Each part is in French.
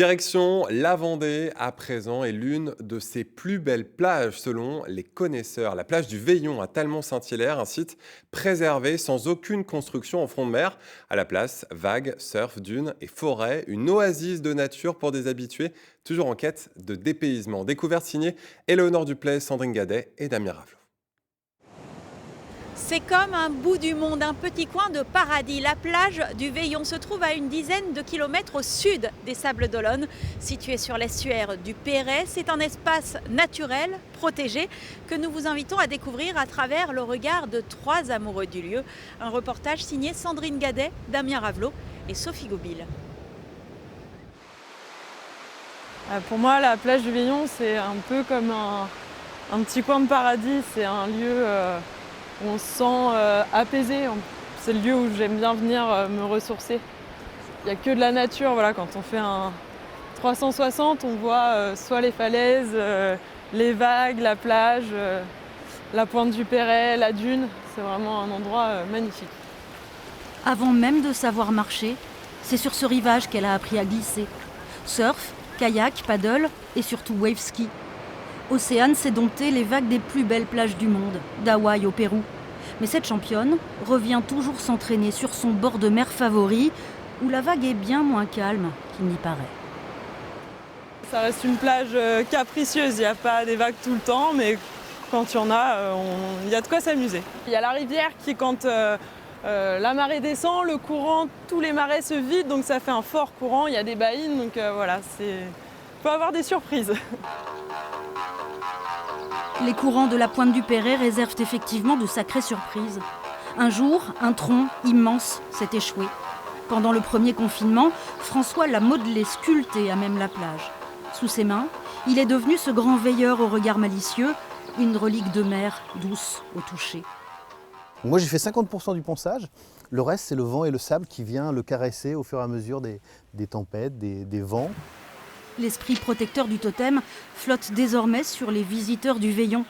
Direction la Vendée, à présent, est l'une de ses plus belles plages selon les connaisseurs. La plage du Veillon à Talmont-Saint-Hilaire, un site préservé sans aucune construction en front de mer. À la place, vagues, surf, dunes et forêts, une oasis de nature pour des habitués, toujours en quête de dépaysement. Découverte signée Éléonore Duplay, Sandrine Gadet et Damien Ravelot. C'est comme un bout du monde, un petit coin de paradis. La plage du Veillon se trouve à une dizaine de kilomètres au sud des Sables d'Olonne. Située sur l'estuaire du Perret, c'est un espace naturel, protégé, que nous vous invitons à découvrir à travers le regard de trois amoureux du lieu. Un reportage signé Sandrine Gadet, Damien Ravelot et Sophie Gobil. Pour moi, la plage du Veillon, c'est un peu comme un petit coin de paradis. C'est un lieu où on se sent apaisé. C'est le lieu où j'aime bien venir me ressourcer. Il n'y a que de la nature. Voilà, quand on fait un 360, on voit soit les falaises, les vagues, la plage, la pointe du Perret, la dune. C'est vraiment un endroit magnifique. Avant même de savoir marcher, c'est sur ce rivage qu'elle a appris à glisser. Surf, kayak, paddle et surtout wave ski. Océane s'est domptée les vagues des plus belles plages du monde, d'Hawaï au Pérou. Mais cette championne revient toujours s'entraîner sur son bord de mer favori, où la vague est bien moins calme qu'il n'y paraît. Ça reste une plage capricieuse, il n'y a pas des vagues tout le temps, mais quand il y en a, il y a de quoi s'amuser. Il y a la rivière qui, quand la marée descend, le courant, tous les marais se vident, donc ça fait un fort courant, il y a des baïnes, donc voilà, il peut y avoir des surprises. Les courants de la pointe du Perret réservent effectivement de sacrées surprises. Un jour, un tronc immense s'est échoué. Pendant le premier confinement, François l'a modelé, sculpté à même la plage. Sous ses mains, il est devenu ce grand veilleur au regard malicieux, une relique de mer douce au toucher. Moi j'ai fait 50% du ponçage, le reste c'est le vent et le sable qui vient le caresser au fur et à mesure des tempêtes, des vents. L'esprit protecteur du totem flotte désormais sur les visiteurs du Veillon.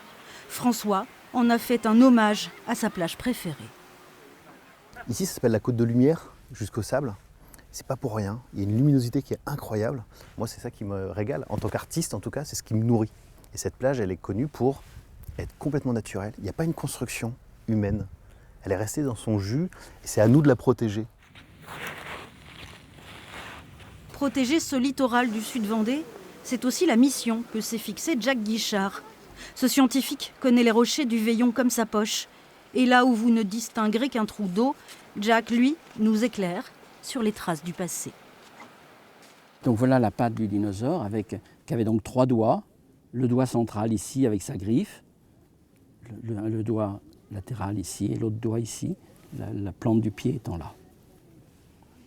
François en a fait un hommage à sa plage préférée. Ici ça s'appelle la Côte de Lumière, jusqu'au sable. C'est pas pour rien, il y a une luminosité qui est incroyable. Moi c'est ça qui me régale, en tant qu'artiste en tout cas, c'est ce qui me nourrit. Et cette plage elle est connue pour être complètement naturelle, il n'y a pas une construction humaine. Elle est restée dans son jus et c'est à nous de la protéger. Protéger ce littoral du Sud-Vendée, c'est aussi la mission que s'est fixée Jack Guichard. Ce scientifique connaît les rochers du Veillon comme sa poche. Et là où vous ne distinguerez qu'un trou d'eau, Jack, lui, nous éclaire sur les traces du passé. Donc voilà la patte du dinosaure qui avait donc 3 doigts. Le doigt central ici avec sa griffe, le doigt latéral ici et l'autre doigt ici, la plante du pied étant là.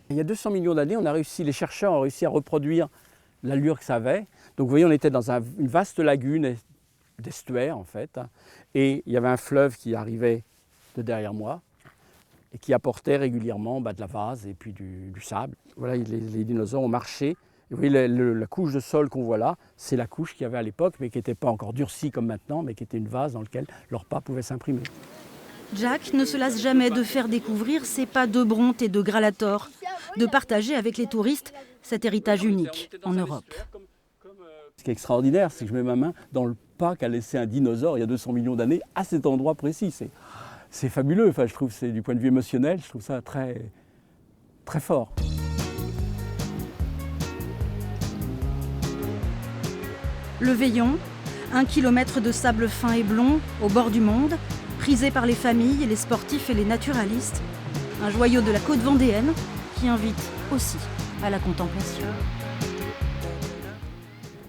Il y a 200 millions d'années, les chercheurs ont réussi à reproduire l'allure que ça avait. Donc vous voyez, on était dans une vaste lagune d'estuaire en fait, et il y avait un fleuve qui arrivait de derrière moi et qui apportait régulièrement de la vase et puis du sable. Voilà, les dinosaures ont marché. Et vous voyez, la couche de sol qu'on voit là, c'est la couche qu'il y avait à l'époque, mais qui n'était pas encore durcie comme maintenant, mais qui était une vase dans laquelle leurs pas pouvaient s'imprimer. Jack ne se lasse jamais de faire découvrir ses pas de Bronte et de Gralator, de partager avec les touristes cet héritage unique en Europe. Ce qui est extraordinaire, c'est que je mets ma main dans le pas qu'a laissé un dinosaure il y a 200 millions d'années à cet endroit précis. C'est fabuleux, enfin, je trouve, c'est du point de vue émotionnel, je trouve ça très, très fort. Le Veillon, 1 kilomètre de sable fin et blond au bord du monde, prisé par les familles, les sportifs et les naturalistes. Un joyau de la côte vendéenne qui invite aussi à la contemplation.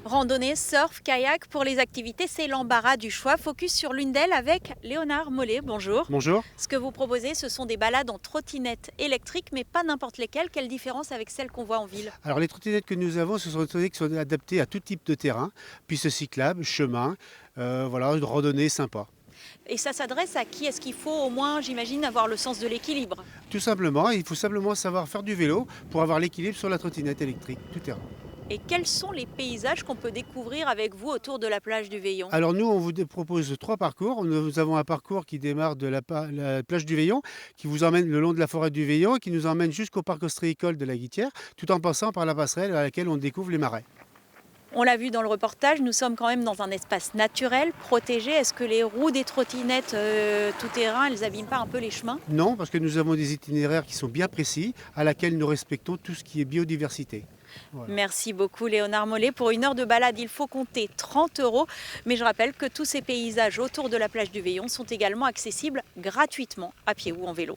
Randonnée, surf, kayak, pour les activités, c'est l'embarras du choix. Focus sur l'une d'elles avec Léonard Mollet. Bonjour. Bonjour. Ce que vous proposez, ce sont des balades en trottinette électrique, mais pas n'importe lesquelles. Quelle différence avec celles qu'on voit en ville? Alors les trottinettes que nous avons, ce sont des trottinettes qui sont adaptées à tout type de terrain, pistes cyclables, chemins, voilà, une randonnée sympa. Et ça s'adresse à qui? Est-ce qu'il faut au moins, j'imagine, avoir le sens de l'équilibre? Tout simplement, il faut simplement savoir faire du vélo pour avoir l'équilibre sur la trottinette électrique, tout terrain. Et quels sont les paysages qu'on peut découvrir avec vous autour de la plage du Veillon? Alors nous, on vous propose 3 parcours. Nous avons un parcours qui démarre de la plage du Veillon, qui vous emmène le long de la forêt du Veillon, qui nous emmène jusqu'au parc ostréicole de la Guittière, tout en passant par la passerelle à laquelle on découvre les marais. On l'a vu dans le reportage, nous sommes quand même dans un espace naturel, protégé. Est-ce que les roues des trottinettes tout-terrain, elles abîment pas un peu les chemins? Non, parce que nous avons des itinéraires qui sont bien précis, à laquelle nous respectons tout ce qui est biodiversité. Voilà. Merci beaucoup Léonard Mollet. Pour 1 heure de balade, il faut compter 30 €. Mais je rappelle que tous ces paysages autour de la plage du Veillon sont également accessibles gratuitement à pied ou en vélo.